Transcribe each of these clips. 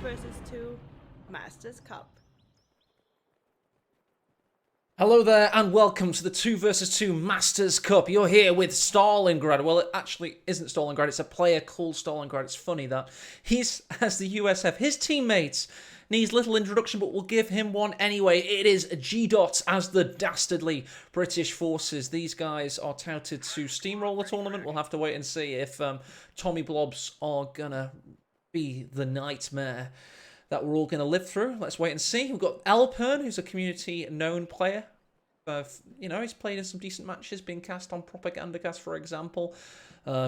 versus 2 Masters Cup. Hello there and welcome to the 2 versus 2 Masters Cup. You're here with Stalingrad. Well, it actually isn't Stalingrad, it's a player called Stalingrad. It's funny that he's, as the USF, his teammates needs little introduction, but we'll give him one anyway. It is G.Dot as the dastardly British forces. These guys are touted to steamroll the tournament. We'll have to wait and see if Tommy Blobs are gonna be the nightmare that we're all going to live through. Let's wait and see. We've got Elpern, who's a community-known player. He's played in some decent matches, being cast on Propaganda Cast, for example.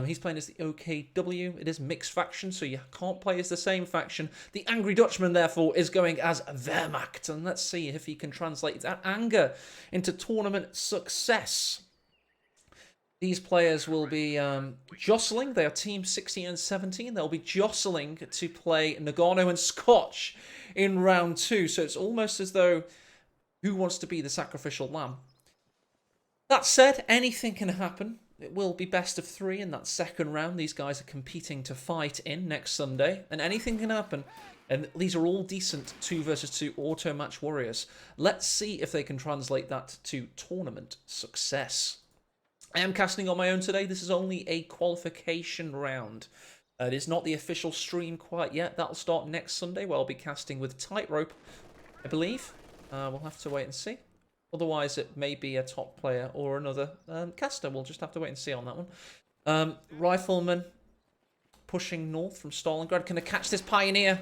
He's playing as the OKW. It is mixed faction, so you can't play as the same faction. The Angry Dutchman, therefore, is going as Wehrmacht. And let's see if he can translate that anger into tournament success. These players will be jostling. They are Team 16 and 17. They'll be jostling to play Nagano and Scotch in round 2. So it's almost as though who wants to be the sacrificial lamb? That said, anything can happen. It will be best of 3 in that second round. These guys are competing to fight in next Sunday. And anything can happen. And these are all decent 2 versus 2 auto match warriors. Let's see if they can translate that to tournament success. I am casting on my own today. This is only a qualification round. It is not the official stream quite yet. That'll start next Sunday where I'll be casting with Tightrope, I believe. We'll have to wait and see. Otherwise, it may be a top player or another caster. We'll just have to wait and see on that one. Rifleman pushing north from Stalingrad. Can I catch this Pioneer?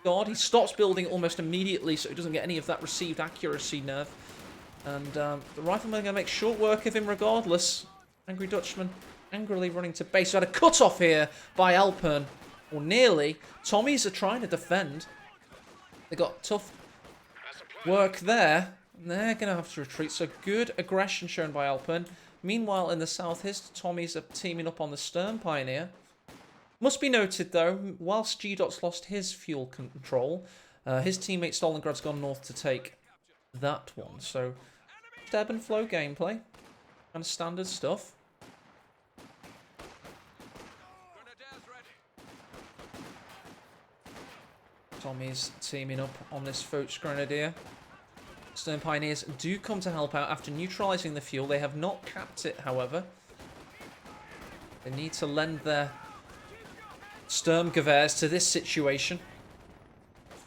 God, he stops building almost immediately so he doesn't get any of that received accuracy nerve. And the Rifleman are going to make short work of him regardless. Angry Dutchman angrily running to base. We had a cut-off here by Elpern. Or nearly. Tommies are trying to defend. They got tough work there. And they're going to have to retreat. So good aggression shown by Elpern. Meanwhile, in the south, his Tommies are teaming up on the Stern Pioneer. Must be noted, though, whilst G.Dot's lost his fuel control, his teammate Stalingrad's gone north to take that one. So ebb and flow gameplay, kind of standard stuff. Tommy's teaming up on this Foch Grenadier. Stern Pioneers do come to help out after neutralising the fuel. They have not capped it, however. They need to lend their Sturmgewehrs to this situation.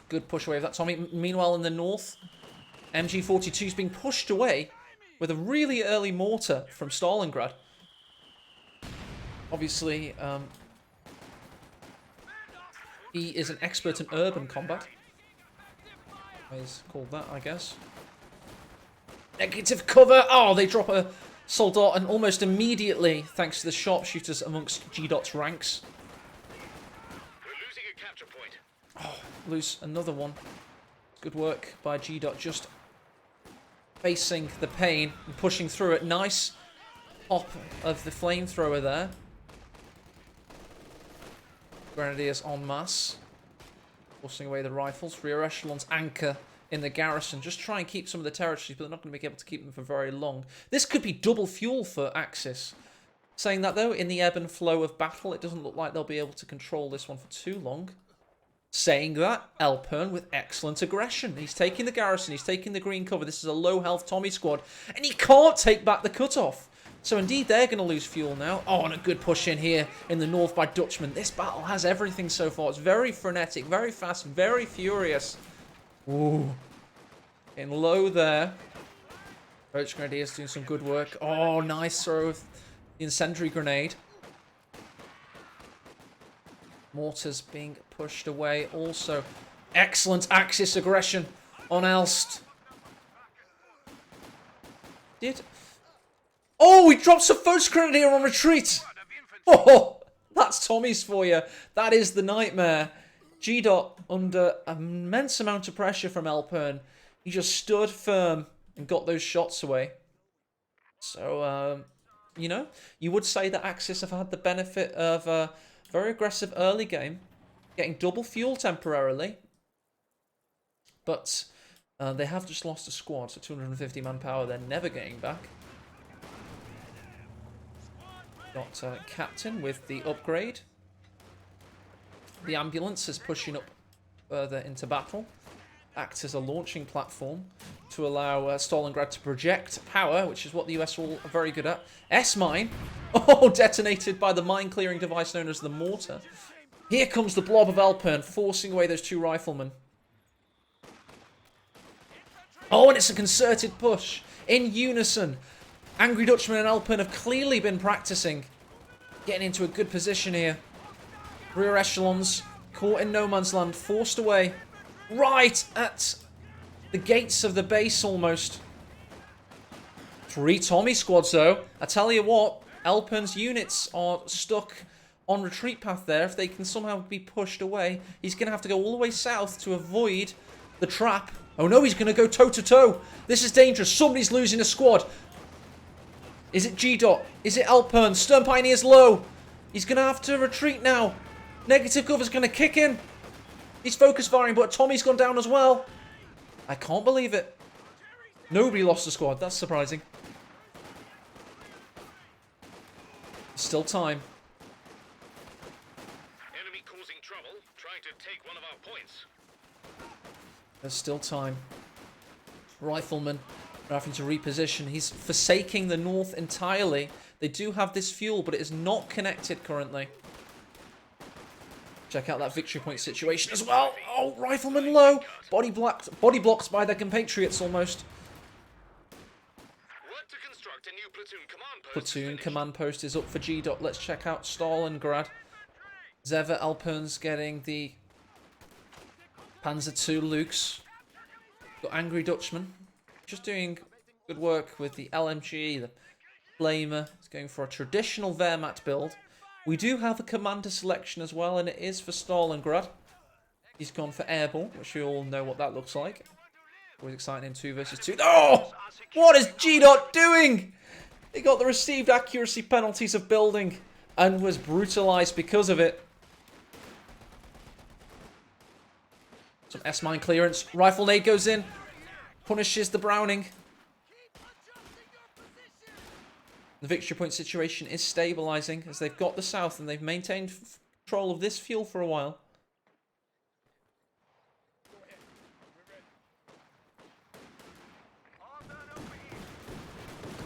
Good push away of that Tommy. Meanwhile, in the north, MG42 is being pushed away with a really early mortar from Stalingrad. Obviously, he is an expert in urban combat. He's called that, I guess. Negative cover. Oh, they drop a soldat, and almost immediately, thanks to the sharpshooters amongst G.Dot's ranks. We're losing a capture point. Oh, lose another one. Good work by G.Dot, just facing the pain and pushing through it. Nice pop of the flamethrower there. Grenadiers en masse. Forcing away the rifles. Rear echelons anchor in the garrison. Just try and keep some of the territories, but they're not going to be able to keep them for very long. This could be double fuel for Axis. Saying that, though, in the ebb and flow of battle, it doesn't look like they'll be able to control this one for too long. Saying that, Elpern with excellent aggression. He's taking the garrison, he's taking the green cover. This is a low-health Tommy squad, and he can't take back the cutoff. So indeed, they're going to lose fuel now. Oh, and a good push in here in the north by Dutchman. This battle has everything so far. It's very frenetic, very fast, very furious. Ooh. Getting low there. Roach Grenadiers doing some good work. Oh, nice throw of the incendiary grenade. Mortars being pushed away also. Excellent Axis aggression on Elst. Oh, he drops a Foch Grenadier on retreat. Oh, that's Tommy's for you. That is the nightmare. G.Dot under immense amount of pressure from Elpern. He just stood firm and got those shots away. So, you would say that Axis have had the benefit of a very aggressive early game, getting double fuel temporarily. But they have just lost a squad, so 250 manpower they're never getting back. Got Captain with the upgrade. The ambulance is pushing up further into battle. Acts as a launching platform to allow Stalingrad to project power, which is what the US are very good at. S-mine. Oh, detonated by the mine-clearing device known as the mortar. Here comes the blob of Elpern, forcing away those two riflemen. Oh, and it's a concerted push. In unison. Angry Dutchman and Elpern have clearly been practicing. Getting into a good position here. Rear echelons, caught in no man's land, forced away. Right at the gates of the base almost. 3 Tommy squads though. I tell you what, Elpern's units are stuck on retreat path there. If they can somehow be pushed away, he's going to have to go all the way south to avoid the trap. Oh no, he's going to go toe to toe. This is dangerous. Somebody's losing a squad. Is it G.Dot? Is it Elpern? Stern Pioneer's low. He's going to have to retreat now. Negative cover's going to kick in. He's focus firing, but Tommy's gone down as well. I can't believe it. Nobody lost a squad. That's surprising. Still time. Enemy causing trouble, trying to take one of our points. There's still time. Rifleman are having to reposition. He's forsaking the north entirely. They do have this fuel, but it is not connected currently. Check out that victory point situation as well. Oh, rifleman low. Body blocked by their compatriots almost. Work to construct a new platoon command post. Platoon command post is up for G.Dot. Let's check out Stalingrad. Zeva Elpern's getting the Panzer II Lukes. Got Angry Dutchman. Just doing good work with the LMG, the Flamer. It's going for a traditional Wehrmacht build. We do have a commander selection as well, and it is for Stalingrad. He's gone for Airborne, which we all know what that looks like. Always exciting in 2 versus 2. Oh! What is G.Dot doing? He got the received accuracy penalties of building and was brutalized because of it. Some S-mine clearance. Rifle nade goes in. Punishes the Browning. The victory point situation is stabilising as they've got the south and they've maintained control of this fuel for a while.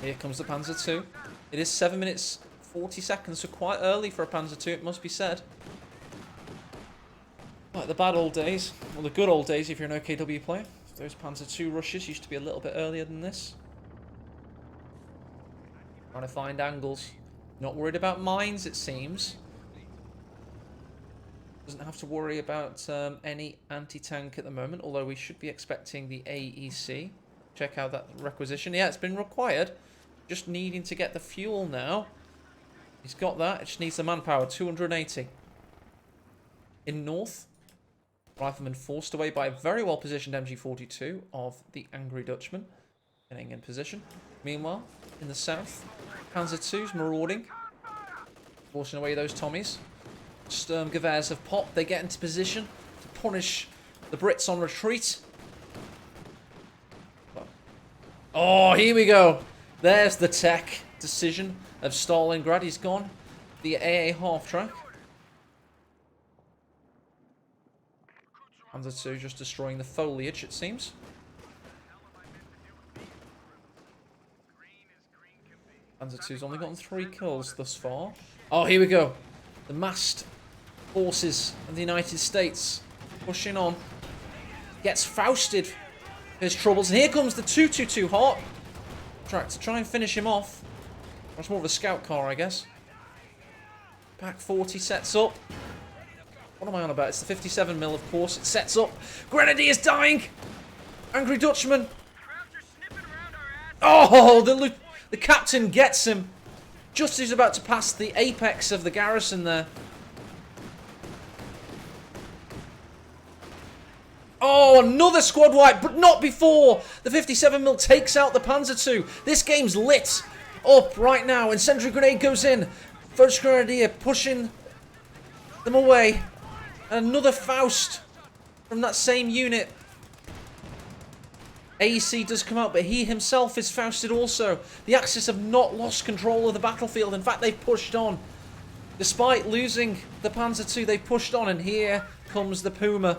Here comes the Panzer II. It is 7 minutes 40 seconds, so quite early for a Panzer II, it must be said. Like the bad old days, or the good old days if you're an OKW player. Those Panzer II rushes used to be a little bit earlier than this. Trying to find angles. Not worried about mines, it seems. Doesn't have to worry about any anti-tank at the moment, although we should be expecting the AEC. Check out that requisition. Yeah, it's been required. Just needing to get the fuel now. He's got that. It just needs the manpower. 280. In north, rifleman forced away by a very well-positioned MG42 of the Angry Dutchman. Getting in position. Meanwhile, in the south, Panzer II's marauding. Forcing away those Tommies. Sturmgewehrs have popped. They get into position to punish the Brits on retreat. Oh, here we go. There's the tech decision of Stalingrad. He's gone. The AA half-track. Panzer II just destroying the foliage, it seems. Panzer II's only gotten 3 kills thus far. Oh, here we go. The massed forces of the United States pushing on. Gets Fausted. His troubles. And here comes the 222 Hot track to try and finish him off. That's more of a scout car, I guess. Pack 40 sets up. What am I on about? It's the 57mm, of course. It sets up. Grenadier's dying. Angry Dutchman. Oh, the captain gets him. Just as he's about to pass the apex of the garrison there. Oh, another squad wipe, but not before. The 57mm takes out the Panzer II. This game's lit up right now. Incendiary grenade goes in. First Grenadier pushing them away. And another Faust from that same unit. AEC does come out, but he himself is Fausted also. The Axis have not lost control of the battlefield. In fact, they've pushed on. Despite losing the Panzer II, they've pushed on. And here comes the Puma.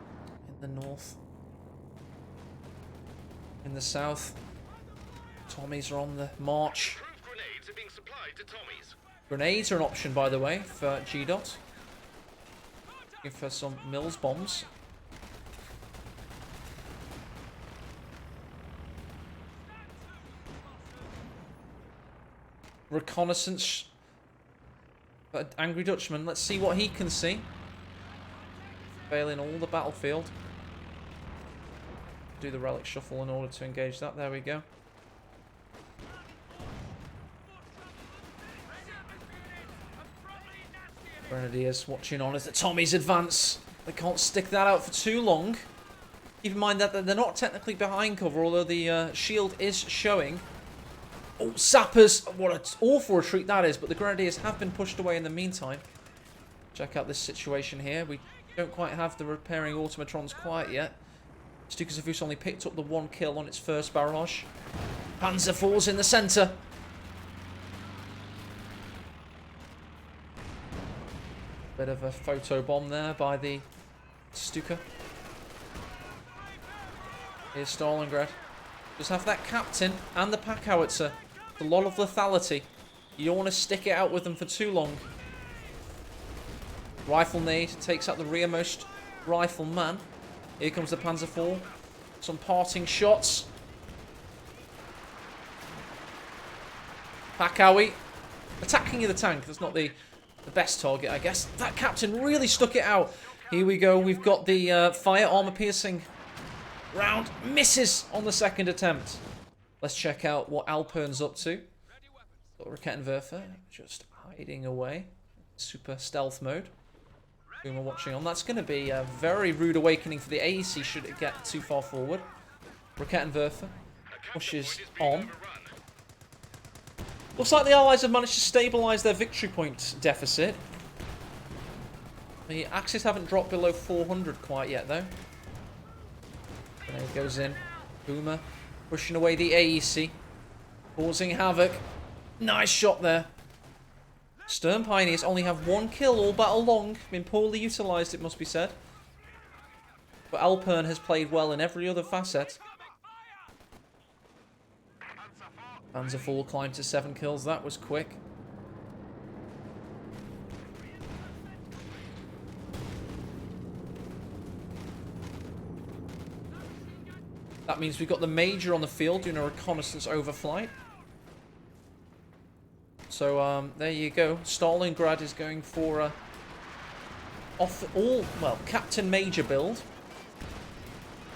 The north. In the south. Tommies are on the march. Improved grenades are being supplied to Tommies. Grenades are an option, by the way, for G.Dot. Looking for some Mills bombs. Reconnaissance. But Angry Dutchman, let's see what he can see. Failing all the battlefield. Do the relic shuffle in order to engage that. There we go. Grenadiers watching on as the Tommies advance. They can't stick that out for too long. Keep in mind that they're not technically behind cover, although the shield is showing. Oh, sappers! What an awful retreat that is, but the Grenadiers have been pushed away in the meantime. Check out this situation here. We don't quite have the repairing automatrons quite yet. Stukas Avus only picked up the 1 kill on its first barrage. Panzer falls in the centre. Bit of a photo bomb there by the Stuka. Here's Stalingrad. Just have that captain and the pack howitzer. A lot of lethality. You don't want to stick it out with them for too long. Rifle nade takes out the rearmost rifleman. Here comes the Panzer IV. Some parting shots. Pack howie. Attacking the tank. That's not the best target, I guess. That captain really stuck it out. Here we go. We've got the fire armor piercing round. Misses on the second attempt. Let's check out what Elpern's up to. Got Rakettenwerfer just hiding away. Super stealth mode. Boomer watching on. That's going to be a very rude awakening for the AEC should it get too far forward. Rakettenwerfer pushes on. Looks like the Allies have managed to stabilise their victory point deficit. The Axis haven't dropped below 400 quite yet, though. Grenade goes in. Boomer pushing away the AEC. Causing havoc. Nice shot there. Stern Pioneers only have 1 kill all battle long. Been poorly utilised, it must be said. But Elpern has played well in every other facet. Panzer IV climbed to 7 kills. That was quick. That means we've got the Major on the field doing a reconnaissance overflight. So there you go. Stalingrad is going for a Captain Major build,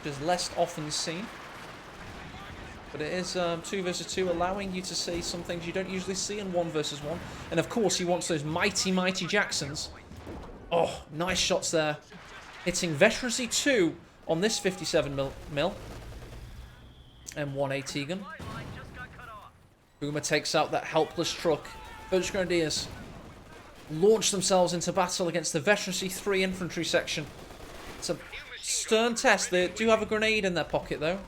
which is less often seen. But it is 2 versus 2, allowing you to see some things you don't usually see in 1 versus 1. And of course, he wants those mighty, mighty Jacksons. Oh, nice shots there. Hitting Veterancy 2 on this 57mm M1 AT gun. Boomer takes out that helpless truck. British Grenadiers launch themselves into battle against the Veterancy 3 infantry section. It's a stern test. They do have a grenade in their pocket, though.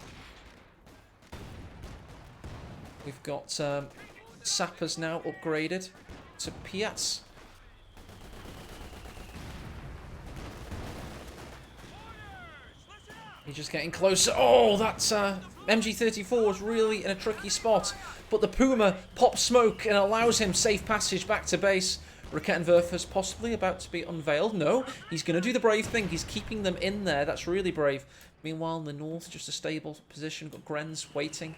We've got sappers now upgraded to Piats. He's just getting closer. Oh, that's MG34 is really in a tricky spot. But the Puma pops smoke and allows him safe passage back to base. Rakettenwerfer's possibly about to be unveiled. No, he's going to do the brave thing. He's keeping them in there. That's really brave. Meanwhile, in the north, just a stable position. Got Grenz waiting,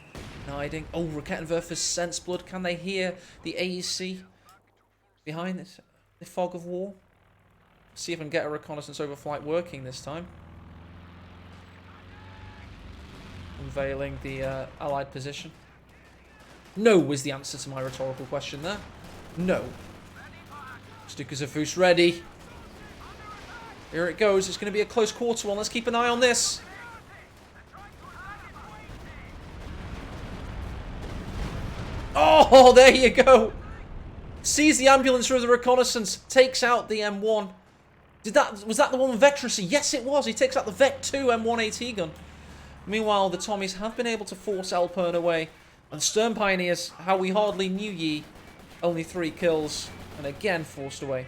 hiding. Oh, Rakettenwerfer's sense blood. Can they hear the AEC behind this, the fog of war? See if I can get a reconnaissance overflight working this time. Unveiling the Allied position. No was the answer to my rhetorical question there. No. Stukas Avus ready. Here it goes. It's going to be a close quarter one. Let's keep an eye on this. Oh, there you go. Sees the ambulance through the reconnaissance. Takes out the M1. Was that the one with Veterancy? Yes, it was. He takes out the Vec 2 M1 AT gun. Meanwhile, the Tommies have been able to force Elpern away. And Stern Pioneers, how we hardly knew ye. Only 3 kills. And again forced away.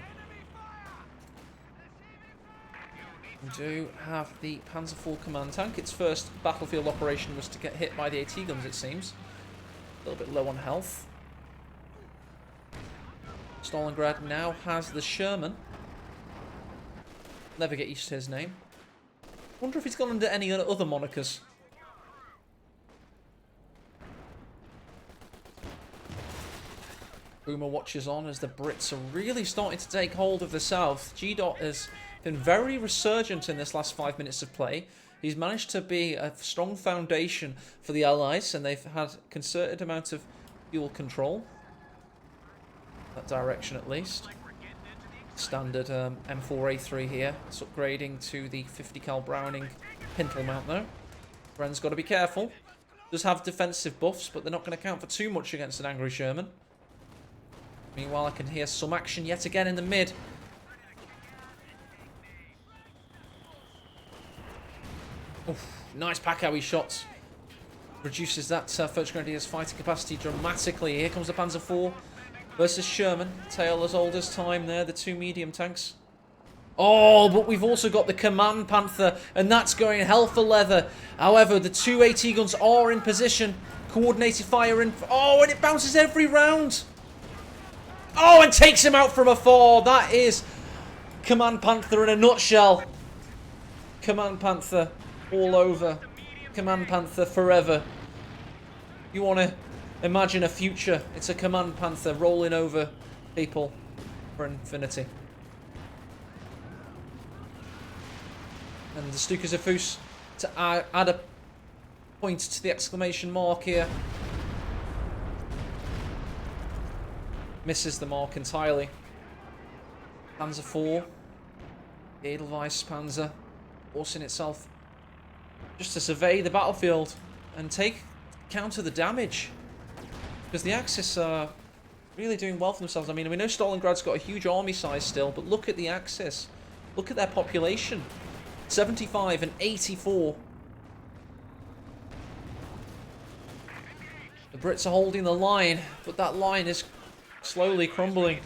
We do have the Panzer IV command tank. Its first battlefield operation was to get hit by the AT guns, it seems. A little bit low on health. Stalingrad now has the Sherman. Never get used to his name. Wonder if he's gone under any other monikers. Boomer watches on as the Brits are really starting to take hold of the south. G.Dot has been very resurgent in this last 5 minutes of play. He's managed to be a strong foundation for the Allies, and they've had concerted amount of fuel control. That direction at least. Standard M4A3 here. It's upgrading to the 50 cal Browning pintle mount though. Bren's got to be careful. Does have defensive buffs, but they're not going to count for too much against an angry Sherman. Meanwhile, I can hear some action yet again in the mid. Oof, nice Packowie shots. Reduces that First Grenadier's fighting capacity dramatically. Here comes the Panzer IV versus Sherman. Tale as old as time there, the two medium tanks. Oh, but we've also got the Command Panther, and that's going hell for leather. However, the two AT guns are in position. Coordinated fire in. Oh, and it bounces every round. Oh, and takes him out from afar. That is Command Panther in a nutshell. Command Panther all over. Command Panther forever. You want to imagine a future. It's a Command Panther rolling over people for infinity. And the Stukas of Fus to add a point to the exclamation mark here. Misses the mark entirely. Panzer IV. The Edelweiss Panzer. Forcing itself just to survey the battlefield and counter the damage. Because the Axis are really doing well for themselves. I mean, we know Stalingrad's got a huge army size still, but look at the Axis. Look at their population. 75 and 84. The Brits are holding the line, but that line is slowly crumbling.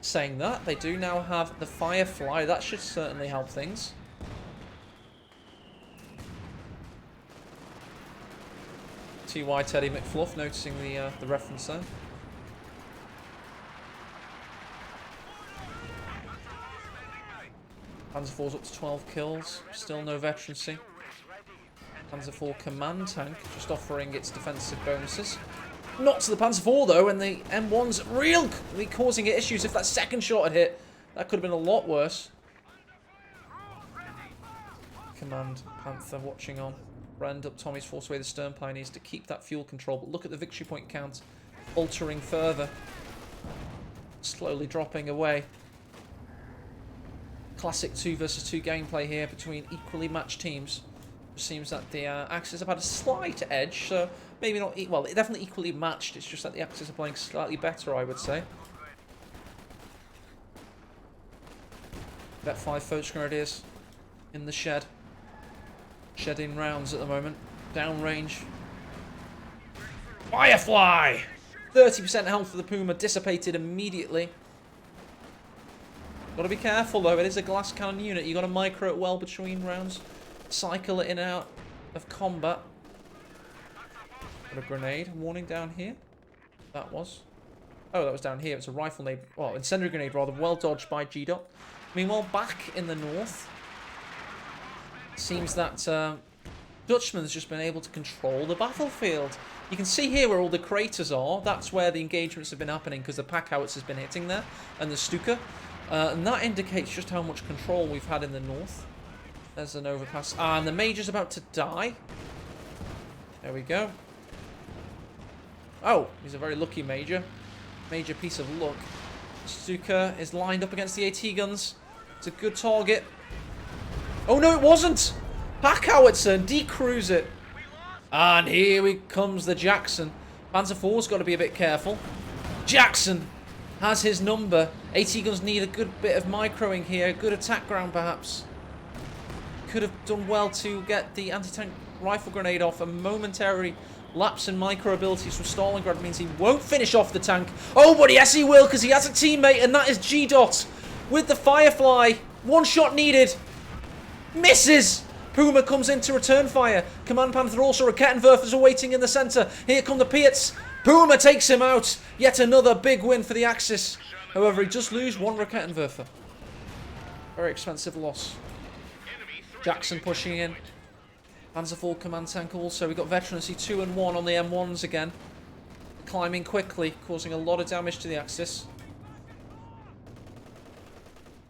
Saying that, they do now have the Firefly. That should certainly help things. T.Y. Teddy McFluff noticing the reference there. Panzer IV's up to 12 kills. Still no veterancy. Panzer IV command tank just offering its defensive bonuses. Not to the Panzer IV though, and the M1's really causing it issues. If that second shot had hit, that could have been a lot worse. Command Panther watching on. Brand up Tommy's force away the stern pioneers to keep that fuel control, but look at the victory point count altering further. Slowly dropping away. Classic 2 versus 2 gameplay here between equally matched teams. It seems that the Axis have had a slight edge, so maybe not, well, definitely equally matched. It's just that the Axis are playing slightly better, I would say. Vet 5 First Grenadiers in the shed. Shedding rounds at the moment. Downrange. Firefly! 30% health for the Puma dissipated immediately. Got to be careful though, it is a glass cannon unit. You got to micro it well between rounds. Cycle it in and out of combat. Got a grenade. Warning down here. That was. Oh, that was down here. It's a rifle nade. Well, incendiary grenade rather. Well dodged by G.Dot. Meanwhile, back in the north. Seems that Dutchman's just been able to control the battlefield. You can see here where all the craters are. That's where the engagements have been happening because the pack howitzer has been hitting there. And the Stuka. And that indicates just how much control we've had in the north. There's an overpass. Ah, and the Major's about to die. There we go. Oh, he's a very lucky Major. Major piece of luck. Stuka is lined up against the AT guns. It's a good target. Oh no, it wasn't! Pack howitzer and decruise it. And here comes the Jackson. Panzer IV's got to be a bit careful. Jackson has his number. AT guns need a good bit of microing here. Good attack ground, perhaps. Could have done well to get the anti-tank rifle grenade off. A momentary lapse in micro abilities from Stalingrad means he won't finish off the tank. Oh, but yes, he will, because he has a teammate, and that is G.Dot with the Firefly. One shot needed. Misses. Puma comes in to return fire. Command Panther also. Rakettenwerfers are waiting in the centre. Here come the Piats. Puma takes him out. Yet another big win for the Axis. However, he does lose one Rakettenwerfer. Very expensive loss. Jackson pushing in. Panzer IV command tank also. We've got veterancy 2 and 1 on the M1s again. Climbing quickly, causing a lot of damage to the Axis.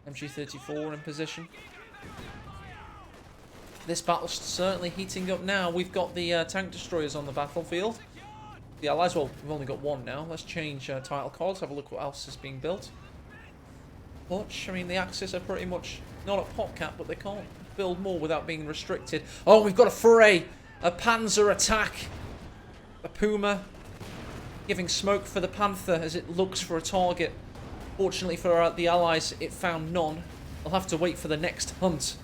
MG34 in position. This battle's certainly heating up now. We've got the tank destroyers on the battlefield. The Allies, well, we've only got one now. Let's change title cards, have a look what else is being built. Dutch, I mean, the Axis are pretty much not at pot cap, but they can't build more without being restricted. Oh, we've got a foray, a Panzer attack. A Puma giving smoke for the Panther as it looks for a target. Fortunately for the Allies, it found none. They'll have to wait for the next hunt.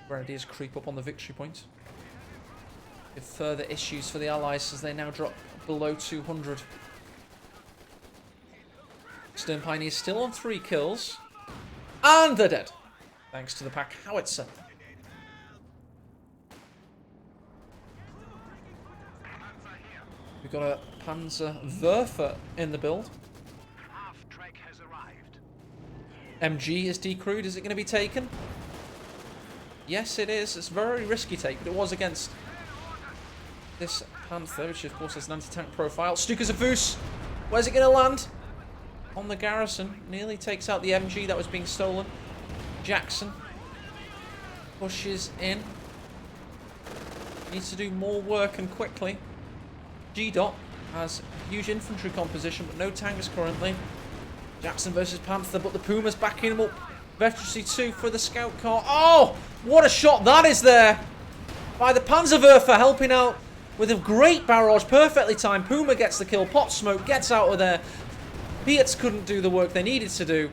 Grenadiers creep up on the victory point. With further issues for the Allies as they now drop below 200. Stern Pioneers still on 3 kills. And they're dead. Thanks to the pack howitzer. We've got a Panzerwerfer in the build. MG is decrewed. Is it going to be taken? Yes, it is. It's a very risky take, but it was against this Panther, which of course has an anti-tank profile. Stuka-Zavus. Where's it going to land? On the garrison. Nearly takes out the MG that was being stolen. Jackson pushes in. Needs to do more work and quickly. G.Dot has huge infantry composition, but no tanks currently. Jackson versus Panther, but the Puma's backing him up. Veterancy 2 for the scout car. Oh, what a shot that is there by the Panzerwerfer, helping out with a great barrage, perfectly timed. Puma gets the kill, pot smoke, gets out of there. Piats couldn't do the work they needed to do,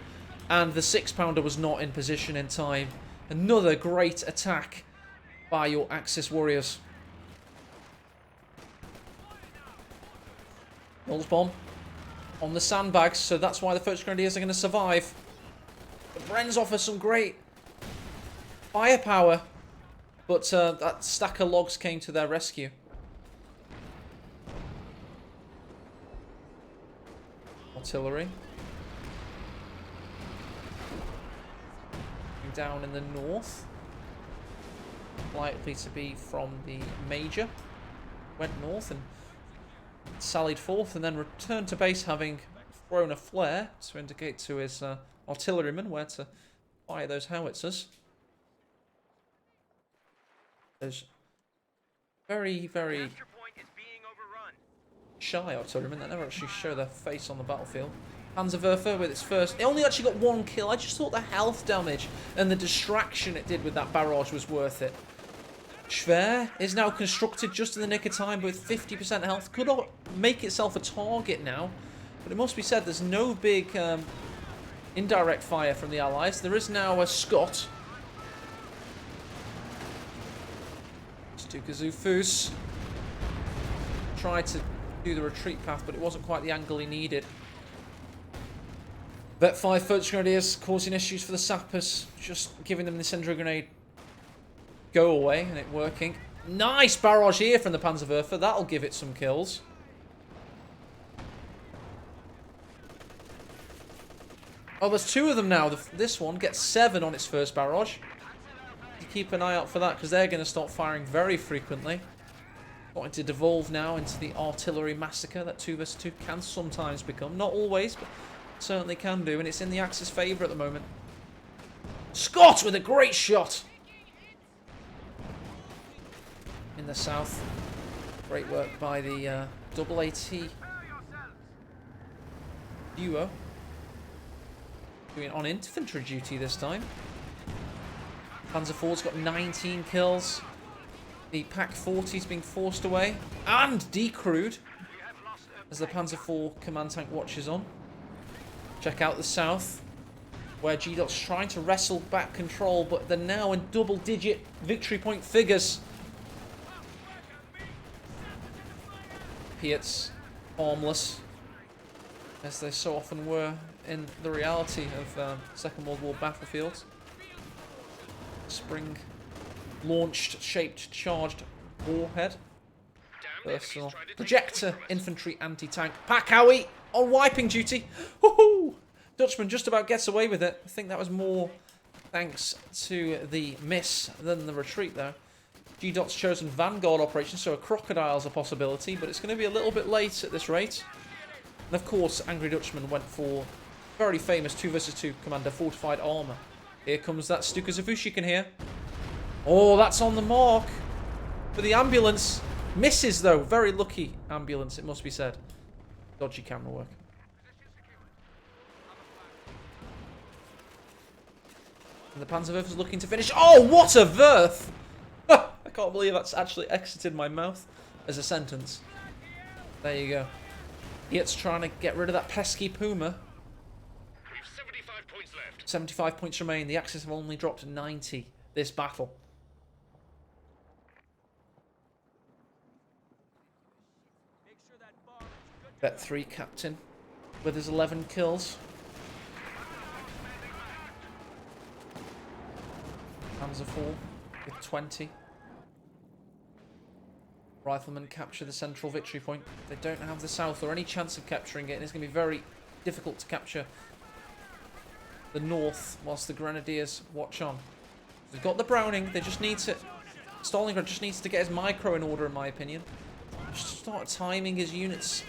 and the 6-pounder was not in position in time. Another great attack by your Axis warriors. Mills bomb on the sandbags, so that's why the first Grenadiers are going to survive. The Brens offer some great firepower, but that stack of logs came to their rescue. Artillery. Down in the north. Likely to be from the Major. Went north and sallied forth and then returned to base, having thrown a flare to indicate to his artillerymen where to fire those howitzers. There's very, very shy artillerymen that never actually show their face on the battlefield. Panzerwerfer with its first... It only actually got 1 kill. I just thought the health damage and the distraction it did with that barrage was worth it. Schwer is now constructed just in the nick of time, but with 50% health. Could make itself a target now. But it must be said, there's no big indirect fire from the Allies. There is now a Scot. Stuka-Zavus tried to do the retreat path, but it wasn't quite the angle he needed. Vet 5 First Grenadiers causing issues for the sappers, just giving them the incendiary grenade go away and it working. Nice barrage here from the Panzerwerfer, that'll give it some kills. Oh, there's 2 of them now. This one gets 7 on its first barrage. Keep an eye out for that because they're going to start firing very frequently. Starting to devolve now into the artillery massacre that 2 vs 2 can sometimes become. Not always, but certainly can do, and it's in the Axis favour at the moment. Scott with a great shot in the south. Great work by the double AT duo. Doing on infantry duty this time. Panzer IV's got 19 kills. The Pack 40's being forced away and decrewed as the Panzer IV command tank watches on. Check out the south, where G.Dot's trying to wrestle back control, but they're now in double-digit victory point figures. Piats, harmless. as they so often were in the reality of Second World War battlefields. Spring launched, shaped, charged warhead. Personal projector, infantry, anti-tank. Pack-Owie on wiping duty. Woohoo! Dutchman just about gets away with it. I think that was more thanks to the miss than the retreat, though. G.Dot's chosen Vanguard operation, so a crocodile's a possibility, but it's going to be a little bit late at this rate. And of course, Angry Dutchman went for very famous 2 versus 2 commander fortified armor. Here comes that Stuka Zavush you can hear. Oh, that's on the mark for the ambulance. Misses, though. Very lucky ambulance, it must be said. Dodgy camera work. And the Panzerwerfer is looking to finish. Oh, what a Werf! I can't believe that's actually exited my mouth as a sentence. There you go. It's trying to get rid of that pesky Puma. We've 75 points left. 75 points remain. The Axis have only dropped 90 this battle. Bet 3 captain with his 11 kills. Panzer IV with 20. Riflemen capture the central victory point. They don't have the south or any chance of capturing it, and it's going to be very difficult to capture the north whilst the Grenadiers watch on. They've got the Browning, they just need to... Stalingrad just needs to get his micro in order, in my opinion. Just start timing his units'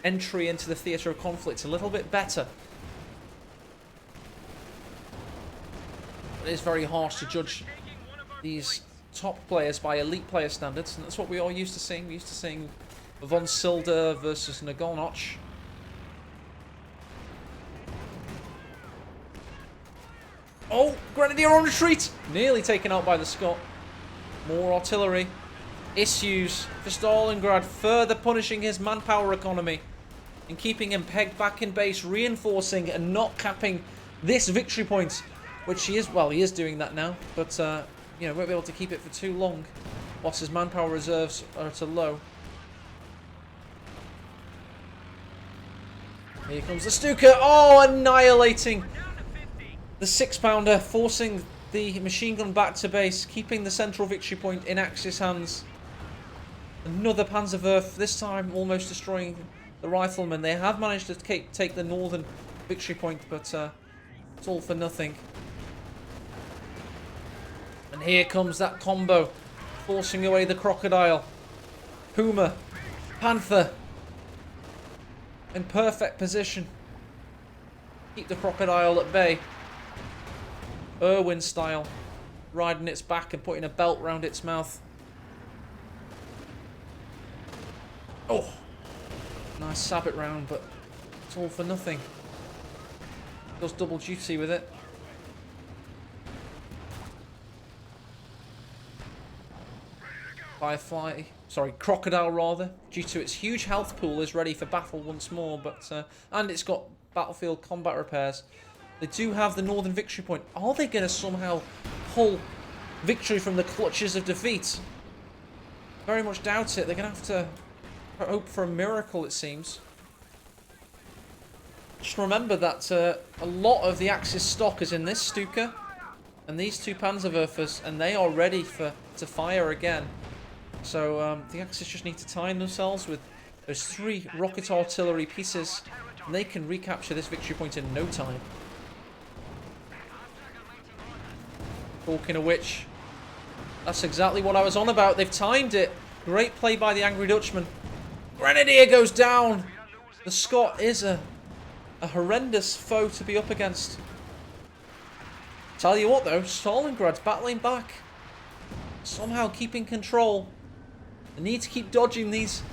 entry into the theatre of conflict a little bit better. It is very harsh to judge these top players by elite player standards, and that's what we are used to seeing. We're used to seeing von Silder versus Nagornoch. Oh, Grenadier on retreat! Nearly taken out by the Scot. More artillery. Issues for Stalingrad, further punishing his manpower economy and keeping him pegged back in base, reinforcing and not capping this victory point, which he is, well, he is doing that now, but you know, won't be able to keep it for too long whilst his manpower reserves are at a low. Here comes the Stuka. Oh, annihilating the 6-pounder, forcing the machine gun back to base, keeping the central victory point in Axis hands. Another Panzerwerfer, this time almost destroying the riflemen. They have managed to take the northern victory point, but it's all for nothing. And here comes that combo, forcing away the crocodile. Puma, Panther, in perfect position. Keep the crocodile at bay. Irwin style, riding its back and putting a belt round its mouth. Oh, nice sabot round, but it's all for nothing. Does double duty with it. Firefly, sorry, crocodile rather, due to its huge health pool, is ready for battle once more, but and it's got battlefield combat repairs. They do have the northern victory point. Are they going to somehow pull victory from the clutches of defeat? Very much doubt it. They're going to have to hope for a miracle, it seems. Just remember that a lot of the Axis stock is in this Stuka and these 2 Panzerwerfers, and they are ready to fire again. So the Axis just need to time themselves with those 3 rocket artillery pieces, and they can recapture this victory point in no time. Talking of which, that's exactly what I was on about. They've timed it. Great play by the Angry Dutchman. Grenadier goes down. The Scot is a horrendous foe to be up against. Tell you what though, Stalingrad's battling back. Somehow keeping control. They need to keep dodging these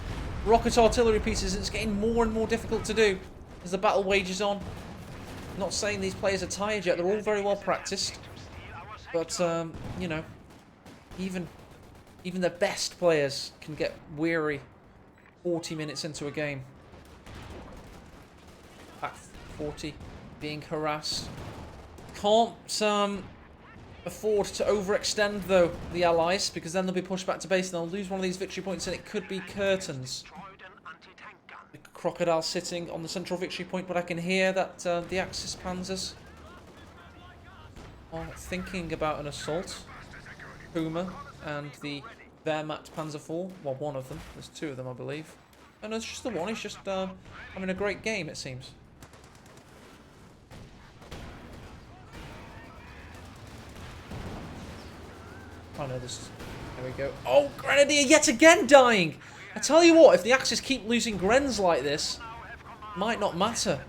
rocket artillery pieces. It's getting more and more difficult to do as the battle wages on. I'm not saying these players are tired yet. They're all very well practiced. But, you know, even the best players can get weary 40 minutes into a game. Back 40, being harassed. Can't afford to overextend, though, the Allies, because then they'll be pushed back to base and they'll lose one of these victory points and it could be curtains. The Crocodile sitting on the central victory point, but I can hear that the Axis panzers are thinking about an assault. Puma and the Wehrmacht Panzer IV. Well, one of them. There's two of them, I believe. And it's just the one. He's just having a great game, it seems. Oh no, this. There we go. Oh, Grenadier yet again dying! I tell you what, if the Axis keep losing Grens like this, might not matter.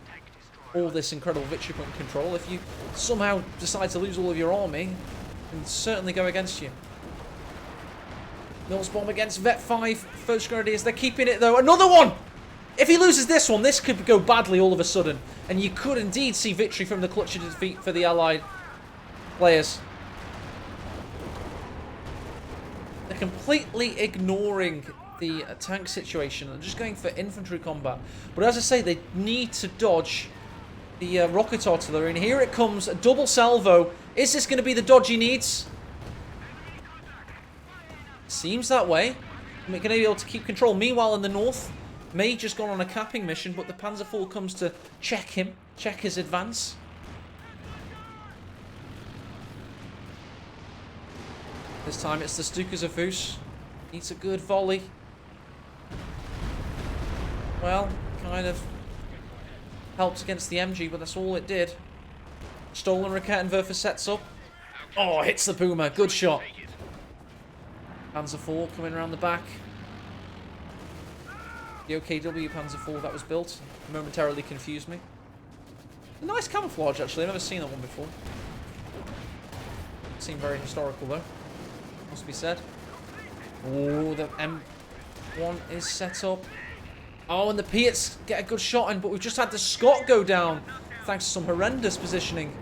All this incredible victory point control. If you somehow decide to lose all of your army, it can certainly go against you. Mills bomb against Vet 5. First Grenadiers, they're keeping it though. Another one! If he loses this one, this could go badly all of a sudden. And you could indeed see victory from the clutch of defeat for the Allied players. They're completely ignoring the tank situation and just going for infantry combat. But as I say, they need to dodge the rocket artillery. And here it comes, a double salvo. Is this going to be the dodge he needs? Seems that way. We're going to be able to keep control. Meanwhile, in the north, May just gone on a capping mission, but the Panzer IV comes to check him, check his advance. This time it's the Stukas of Vus. Needs a good volley. Well, kind of helped against the MG, but that's all it did. Stolen Raketenwerfer sets up. Oh, hits the Puma. Good shot. Panzer IV coming around the back. The OKW Panzer IV that was built momentarily confused me. A nice camouflage, actually. I've never seen that one before. Seemed very historical, though. Must be said. Oh, the M1 is set up. Oh, and the Piats get a good shot in, but we've just had the Scot go down thanks to some horrendous positioning.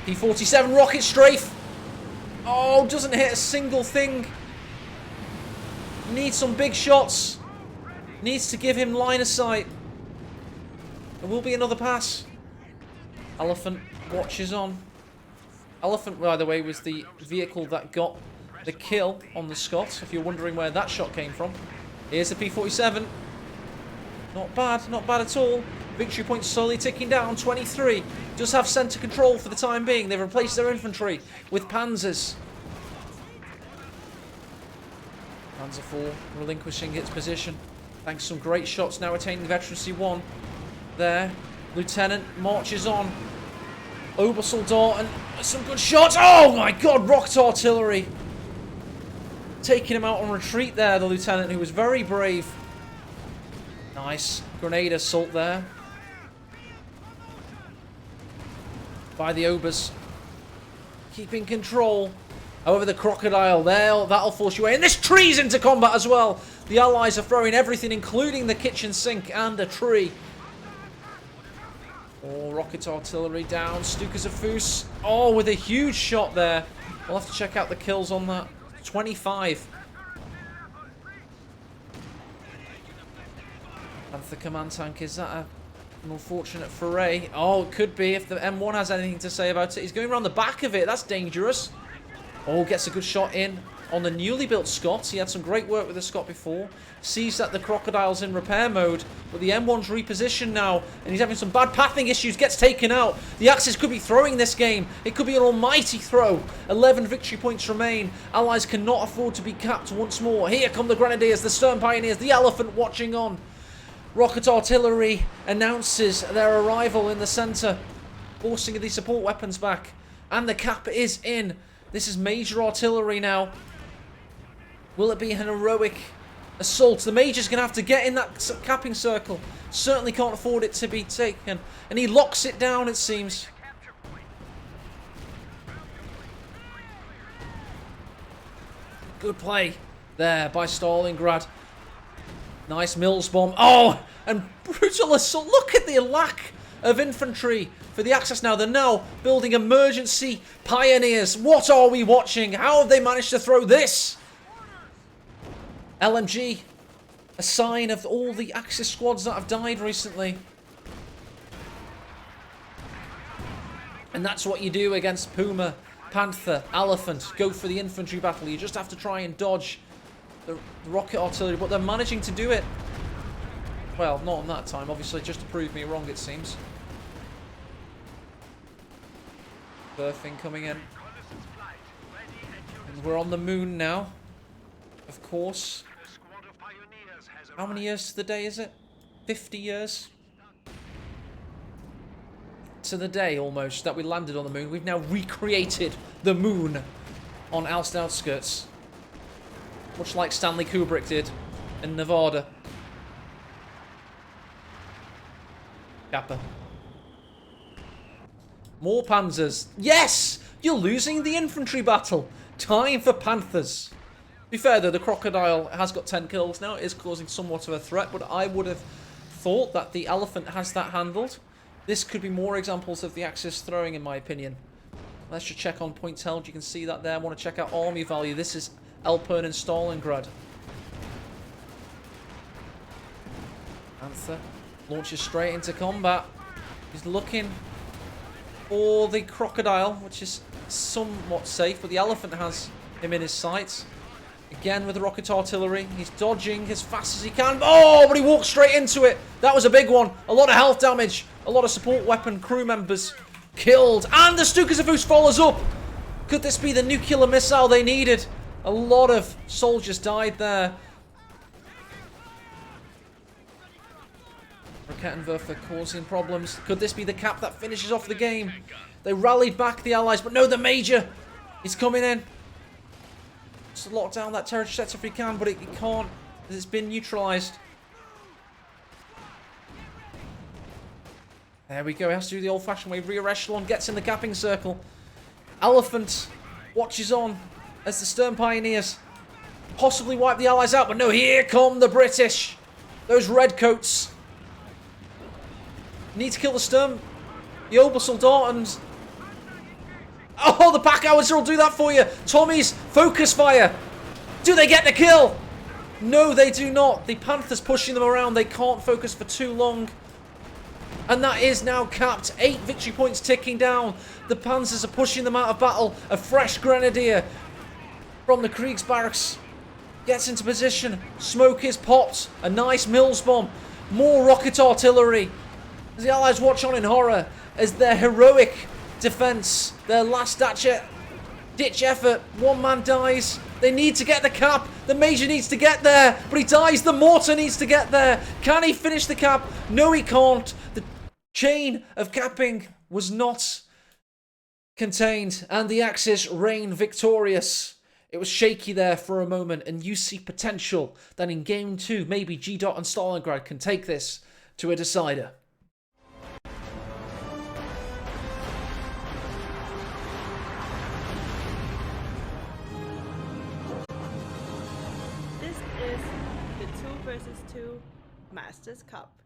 P-47 rocket strafe. Oh, doesn't hit a single thing. Needs some big shots. Needs to give him line of sight. There will be another pass. Elephant watches on. Elephant, by the way, was the vehicle that got the kill on the Scot, if you're wondering where that shot came from. Here's the P-47. Not bad at all. Victory points slowly ticking down, 23. Just have centre control for the time being. They've replaced their infantry with panzers. Panzer IV relinquishing its position. Thanks to some great shots, now attaining Veterancy 1. There. Lieutenant marches on. Obersoldat and some good shots. Oh my god, rocket artillery. Taking him out on retreat there, the lieutenant, who was very brave. Nice. Grenade assault there. By the Obers. Keeping control. However, the Crocodile there, that'll force you away. And this tree's into combat as well. The Allies are throwing everything, including the kitchen sink and a tree. Oh, rocket artillery down. Stukas of Vus. Oh, with a huge shot there. We'll have to check out the kills on that. 25. Panther command tank, is that an unfortunate foray? Oh, it could be if the M1 has anything to say about it. He's going around the back of it. That's dangerous. Oh, gets a good shot in on the newly built Scot. He had some great work with the Scot before. Sees that the Crocodile's in repair mode, but the M1's repositioned now, and he's having some bad pathing issues. Gets taken out. The Axis could be throwing this game. It could be an almighty throw. 11 victory points remain. Allies cannot afford to be capped once more. Here come the Grenadiers, the Stern Pioneers, the Elephant watching on. Rocket artillery announces their arrival in the centre, forcing the support weapons back, and the cap is in. This is major artillery now. Will it be an heroic assault? The Major's going to have to get in that capping circle. Certainly can't afford it to be taken. And he locks it down, it seems. Good play there by Stalingrad. Nice Mills bomb. Oh, and brutal assault. Look at the lack of infantry for the Axis now. They're now building emergency pioneers. What are we watching? How have they managed to throw this? LMG, a sign of all the Axis squads that have died recently. And that's what you do against Puma, Panther, Elephant. Go for the infantry battle. You just have to try and dodge the rocket artillery, but they're managing to do it. Well, not on that time, obviously, just to prove me wrong, it seems. Birthing coming in. And we're on the moon now, of course. How many years to the day is it? 50 years? To the day, almost, that we landed on the moon. We've now recreated the moon on Alst outskirts. Much like Stanley Kubrick did in Nevada. Kappa. More panzers. Yes! You're losing the infantry battle. Time for panthers. To be fair though, the crocodile has got 10 kills now. It is causing somewhat of a threat, but I would have thought that the elephant has that handled. This could be more examples of the Axis throwing, in my opinion. Let's just check on points held. You can see that there. I want to check out army value. This is Elpern and Stalingrad. Panther launches straight into combat. He's looking for the crocodile, which is somewhat safe, but the elephant has him in his sights. Again with the rocket artillery. He's dodging as fast as he can. Oh, but he walked straight into it. That was a big one. A lot of health damage. A lot of support weapon crew members killed. And the Stukas follows up. Could this be the nuclear missile they needed? A lot of soldiers died there. Rakettenwerfer causing problems. Could this be the cap that finishes off the game? They rallied back, the Allies, but no, the Major. He's coming in. Just lock down that territory sector if he can, but it can't. It's been neutralized. There we go. He has to do the old-fashioned way. Rear echelon gets in the capping circle. Elephant watches on as the Stern Pioneers possibly wipe the Allies out, but no, here come the British. Those redcoats need to kill the Stern, the Obersoldaten. Oh, the pack howitzer will do that for you. Tommy's focus fire. Do they get the kill? No, they do not. The Panthers pushing them around. They can't focus for too long. And that is now capped. 8 victory points ticking down. The Panzers are pushing them out of battle. A fresh grenadier from the Kriegsbarracks gets into position. Smoke is popped. A nice Mills bomb. More rocket artillery. As the Allies watch on in horror as their heroic defense, their last ditch effort, one man dies. They need to get the cap. The Major needs to get there, but he dies. The mortar needs to get there. Can he finish the cap? No, he can't. The chain of capping was not contained, and the Axis reign victorious. It was shaky there for a moment, and you see potential that in Game 2, maybe G.Dot and Stalingrad can take this to a decider. This is the 2 versus 2 Masters Cup.